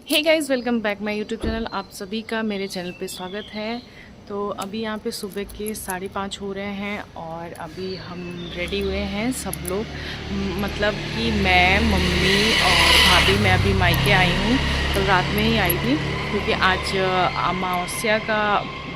Hey guys, welcome back my YouTube channel. आप सभी का मेरे चैनल पे स्वागत है। तो अभी यहाँ पे सुबह के 5:30 हो रहे हैं और अभी हम रेडी हुए हैं सब लोग। मतलब कि मैं, मम्मी और भाभी। मैं अभी मायके आई हूँ, कल रात में ही आई थी क्योंकि आज अमावस्या का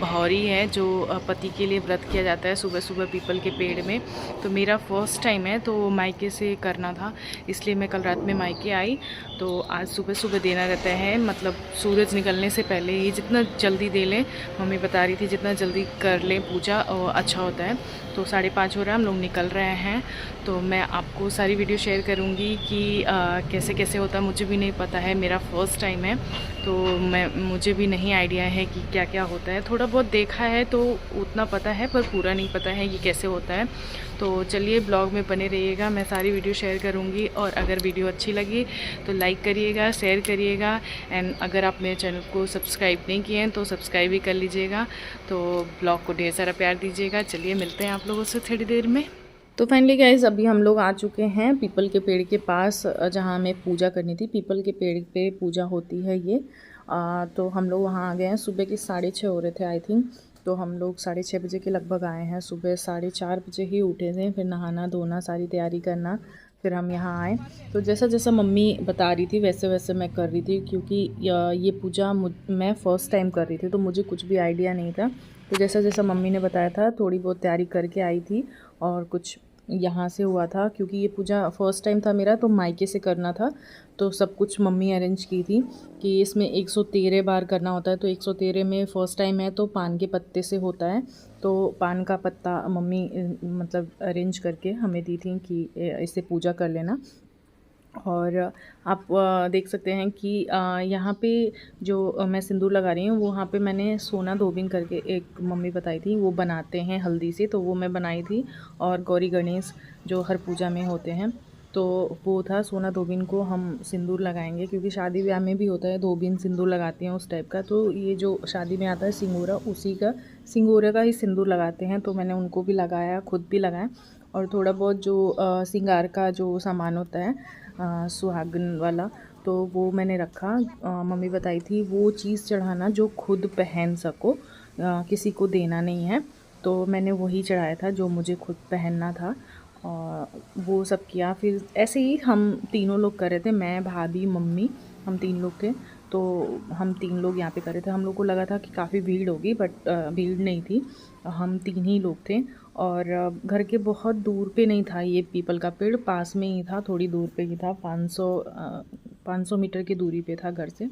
भौरी है जो पति के लिए व्रत किया जाता है सुबह सुबह पीपल के पेड़ में। तो मेरा फर्स्ट टाइम है तो मायके से करना था, इसलिए मैं कल रात में मायके आई। तो आज सुबह सुबह देना रहता है, मतलब सूरज निकलने से पहले ही। जितना जल्दी दे लें, मम्मी बता रही थी जितना जल्दी कर लें पूजा अच्छा होता है। तो 5:30 हो रहा है, हम लोग निकल रहे हैं। तो मैं आपको सारी वीडियो शेयर करूँगी कि कैसे कैसे होता है। मुझे भी नहीं पता है, मेरा फर्स्ट टाइम है तो मुझे भी नहीं आइडिया है कि क्या क्या होता है। थोड़ा बहुत देखा है तो उतना पता है, पर पूरा नहीं पता है ये कैसे होता है। तो चलिए ब्लॉग में बने रहिएगा, मैं सारी वीडियो शेयर करूँगी। और अगर वीडियो अच्छी लगी तो लाइक करिएगा, शेयर करिएगा। एंड अगर आप मेरे चैनल को सब्सक्राइब नहीं किए हैं तो सब्सक्राइब भी कर लीजिएगा। तो ब्लॉग को ढेर सारा प्यार दीजिएगा। चलिए मिलते हैं आप लोगों से थोड़ी देर में। तो फाइनली गाइस, अभी हम लोग आ चुके हैं पीपल के पेड़ के पास, जहाँ हमें पूजा करनी थी। पीपल के पेड़ पे पूजा होती है ये। तो हम लोग वहाँ आ गए हैं। सुबह के 6:30 हो रहे थे आई थिंक। तो हम लोग 6:30 बजे के लगभग आए हैं। सुबह 4:30 बजे ही उठे थे, फिर नहाना धोना सारी तैयारी करना, फिर हम यहाँ आए। तो जैसा जैसा मम्मी बता रही थी वैसे वैसे मैं कर रही थी, क्योंकि ये पूजा मैं फ़र्स्ट टाइम कर रही थी तो मुझे कुछ भी आइडिया नहीं था। तो जैसा जैसा मम्मी ने बताया था थोड़ी बहुत तैयारी करके आई थी। और कुछ यहाँ से हुआ था, क्योंकि ये पूजा फ़र्स्ट टाइम था मेरा तो मायके से करना था। तो सब कुछ मम्मी अरेंज की थी कि इसमें 113 बार करना होता है। तो 113 में फ़र्स्ट टाइम है तो पान के पत्ते से होता है। तो पान का पत्ता मम्मी मतलब अरेंज करके हमें दी थी कि इससे पूजा कर लेना। और आप देख सकते हैं कि यहाँ पे जो मैं सिंदूर लगा रही हूँ वहाँ पे मैंने सोना धोबिन करके एक मम्मी बताई थी, वो बनाते हैं हल्दी से, तो वो मैं बनाई थी। और गौरी गणेश जो हर पूजा में होते हैं, तो वो था सोना धोबिन को हम सिंदूर लगाएंगे, क्योंकि शादी ब्याह में भी होता है धोबिन सिंदूर लगाते हैं उस टाइप का। तो ये जो शादी में आता है सिंगूरा, उसी का सिंगूरे का ही सिंदूर लगाते हैं। तो मैंने उनको भी लगाया, खुद भी लगाया। और थोड़ा बहुत जो श्रृंगार का जो सामान होता है सुहागन वाला, तो वो मैंने रखा। मम्मी बताई थी वो चीज़ चढ़ाना जो खुद पहन सको, किसी को देना नहीं है। तो मैंने वही चढ़ाया था जो मुझे खुद पहनना था। और वो सब किया। फिर ऐसे ही हम तीनों लोग कर रहे थे, मैं भाभी मम्मी, हम 3 लोग थे। तो हम 3 लोग यहाँ पे कर रहे थे। हम लोग को लगा था कि काफ़ी भीड़ होगी, बट भीड़ नहीं थी। हम 3 ही लोग थे। और घर के बहुत दूर पे नहीं था ये पीपल का पेड़, पास में ही था, थोड़ी दूर पे ही था। 500 मीटर की दूरी पे था घर से।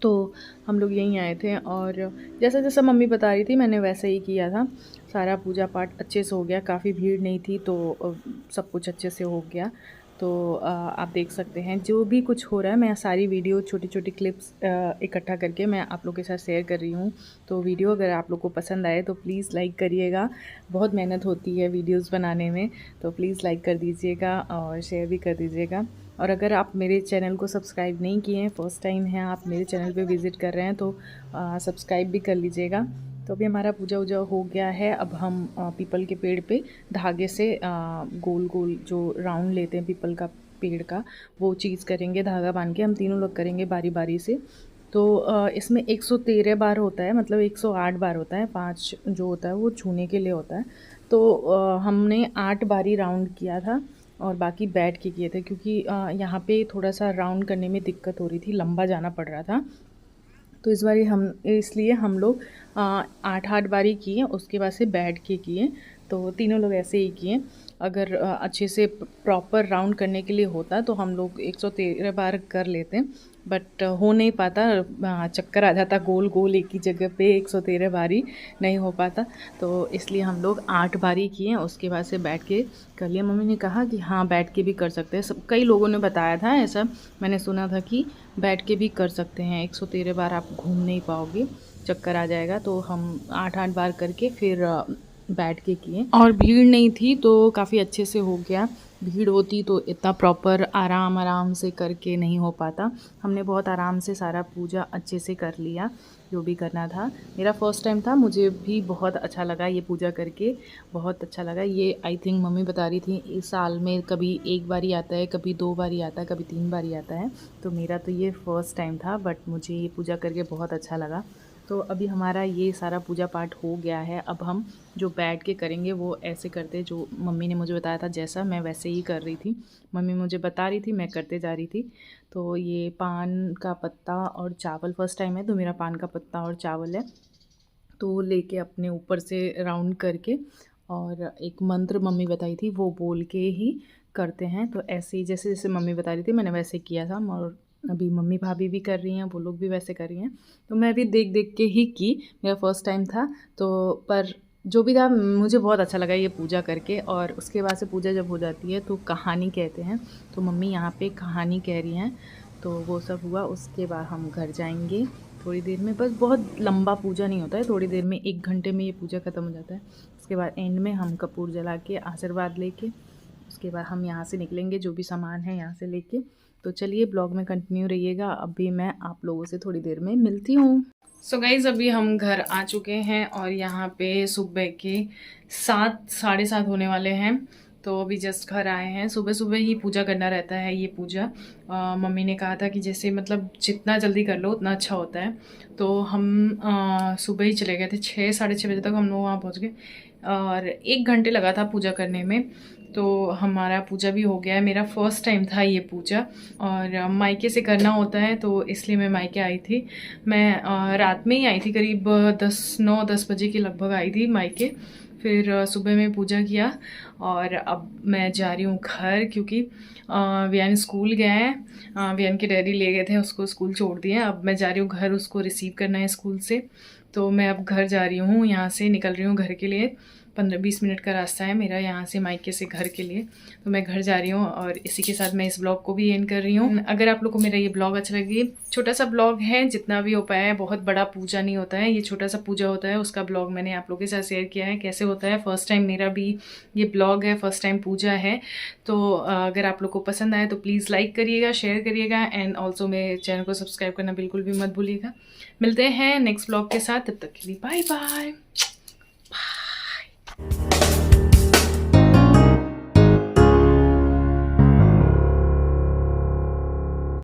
तो हम लोग यहीं आए थे और जैसा जैसा मम्मी बता रही थी मैंने वैसे ही किया था। सारा पूजा पाठ अच्छे से हो गया, काफ़ी भीड़ नहीं थी तो सब कुछ अच्छे से हो गया। तो आप देख सकते हैं जो भी कुछ हो रहा है, मैं सारी वीडियो छोटी छोटी क्लिप्स इकट्ठा करके मैं आप लोग के साथ शेयर कर रही हूँ। तो वीडियो अगर आप लोग को पसंद आए तो प्लीज़ लाइक करिएगा। बहुत मेहनत होती है वीडियोज़ बनाने में, तो प्लीज़ लाइक कर दीजिएगा और शेयर भी कर दीजिएगा। और अगर आप मेरे चैनल को सब्सक्राइब नहीं किए हैं, फर्स्ट टाइम है आप मेरे चैनल पे विज़िट कर रहे हैं, तो सब्सक्राइब भी कर लीजिएगा। तो अभी हमारा पूजा वूजा हो गया है। अब हम पीपल के पेड़ पे धागे से गोल गोल जो राउंड लेते हैं पीपल का पेड़ का, वो चीज़ करेंगे। धागा बांध के हम तीनों लोग करेंगे बारी बारी से। तो इसमें 113 बार होता है, मतलब 108 बार होता है। 5 जो होता है वो छूने के लिए होता है। तो हमने 8 बारी राउंड किया था और बाकी बैठ के किए थे, क्योंकि यहाँ पे थोड़ा सा राउंड करने में दिक्कत हो रही थी, लंबा जाना पड़ रहा था। तो इस बारी हम इसलिए हम लोग 8 बारी किए, उसके बाद से बैठ के किए। तो तीनों लोग ऐसे ही किए। अगर अच्छे से प्रॉपर राउंड करने के लिए होता तो हम लोग 113 बार कर लेते, बट हो नहीं पाता। चक्कर आ जाता गोल गोल एक ही जगह पे, 113 बारी नहीं हो पाता। तो इसलिए हम लोग 8 बारी किए, उसके बाद से बैठ के कर लिया। मम्मी ने कहा कि हाँ बैठ के भी कर सकते हैं, सब कई लोगों ने बताया था ऐसा, मैंने सुना था कि बैठ के भी कर सकते हैं। 113 बार आप घूम नहीं पाओगे, चक्कर आ जाएगा। तो हम 8 बार करके फिर बैठ के किए और भीड़ नहीं थी तो काफ़ी अच्छे से हो गया। भीड़ होती तो इतना प्रॉपर आराम से करके नहीं हो पाता। हमने बहुत आराम से सारा पूजा अच्छे से कर लिया, जो भी करना था। मेरा फ़र्स्ट टाइम था, मुझे भी बहुत अच्छा लगा ये पूजा करके, बहुत अच्छा लगा। ये आई थिंक मम्मी बता रही थी इस साल में कभी 1 बार ही आता है, कभी 2 बार ही आता है, कभी 3 बार ही आता है। तो मेरा तो ये फ़र्स्ट टाइम था, बट मुझे ये पूजा करके बहुत अच्छा लगा। तो अभी हमारा ये सारा पूजा पाठ हो गया है। अब हम जो बैठ के करेंगे वो ऐसे करते, जो मम्मी ने मुझे बताया था जैसा, मैं वैसे ही कर रही थी। मम्मी मुझे बता रही थी, मैं करते जा रही थी। तो ये पान का पत्ता और चावल, फ़र्स्ट टाइम है तो मेरा पान का पत्ता और चावल है। तो लेके अपने ऊपर से राउंड करके, और एक मंत्र मम्मी बताई थी वो बोल के ही करते हैं। तो ऐसे ही जैसे जैसे मम्मी बता रही थी मैंने वैसे किया था, और अभी मम्मी भाभी भी कर रही हैं, वो लोग भी वैसे कर रही हैं। तो मैं भी देख देख के ही की, मेरा फ़र्स्ट टाइम था तो। पर जो भी था मुझे बहुत अच्छा लगा ये पूजा करके। और उसके बाद से पूजा जब हो जाती है तो कहानी कहते हैं, तो मम्मी यहाँ पे कहानी कह रही हैं। तो वो सब हुआ, उसके बाद हम घर जाएंगे थोड़ी देर में। बस बहुत लंबा पूजा नहीं होता है, थोड़ी देर में 1 घंटे में ये पूजा ख़त्म हो जाता है। उसके बाद एंड में हम कपूर जला के आशीर्वाद लेके उसके बाद हम यहाँ से निकलेंगे, जो भी सामान है यहाँ से लेके। तो चलिए ब्लॉग में कंटिन्यू रहिएगा, अभी मैं आप लोगों से थोड़ी देर में मिलती हूँ। सो गाइज़ अभी हम घर आ चुके हैं और यहाँ पे सुबह के 7 साढ़े 7 होने वाले हैं। तो अभी जस्ट घर आए हैं। सुबह सुबह ही पूजा करना रहता है ये पूजा। मम्मी ने कहा था कि जैसे मतलब जितना जल्दी कर लो उतना अच्छा होता है। तो हम सुबह ही चले गए थे, 6 साढ़े 6 बजे तक हम लोग वहाँ पहुँच गए और 1 घंटे लगा था पूजा करने में। तो हमारा पूजा भी हो गया है। मेरा फ़र्स्ट टाइम था ये पूजा, और मायके से करना होता है तो इसलिए मैं मायके आई थी। मैं रात में ही आई थी, करीब 9-10 बजे के लगभग आई थी मायके। फिर सुबह में पूजा किया और अब मैं जा रही हूँ घर, क्योंकि वियान स्कूल गया है। वियान के डैडी ले गए थे उसको, स्कूल छोड़ दिए। अब मैं जा रही हूँ घर, उसको रिसीव करना है स्कूल से। तो मैं अब घर जा रही हूँ, यहाँ से निकल रही हूँ घर के लिए। 15-20 मिनट का रास्ता है मेरा यहाँ से मायके से घर के लिए। तो मैं घर जा रही हूँ और इसी के साथ मैं इस ब्लॉग को भी एंड कर रही हूँ। अगर आप लोग को मेरा ये ब्लॉग अच्छा लगे, छोटा सा ब्लॉग है, जितना भी हो पाया है, बहुत बड़ा पूजा नहीं होता है, ये छोटा सा पूजा होता है, उसका ब्लॉग मैंने आप लोगों के साथ शेयर किया है कैसे होता है। फर्स्ट टाइम मेरा भी ये ब्लॉग है, फर्स्ट टाइम पूजा है। तो अगर आप लोग को पसंद आए तो प्लीज़ लाइक करिएगा, शेयर करिएगा, एंड ऑल्सो मेरे चैनल को सब्सक्राइब करना बिल्कुल भी मत भूलिएगा। मिलते हैं नेक्स्ट ब्लॉग के साथ, तब तक के लिए बाय बाय।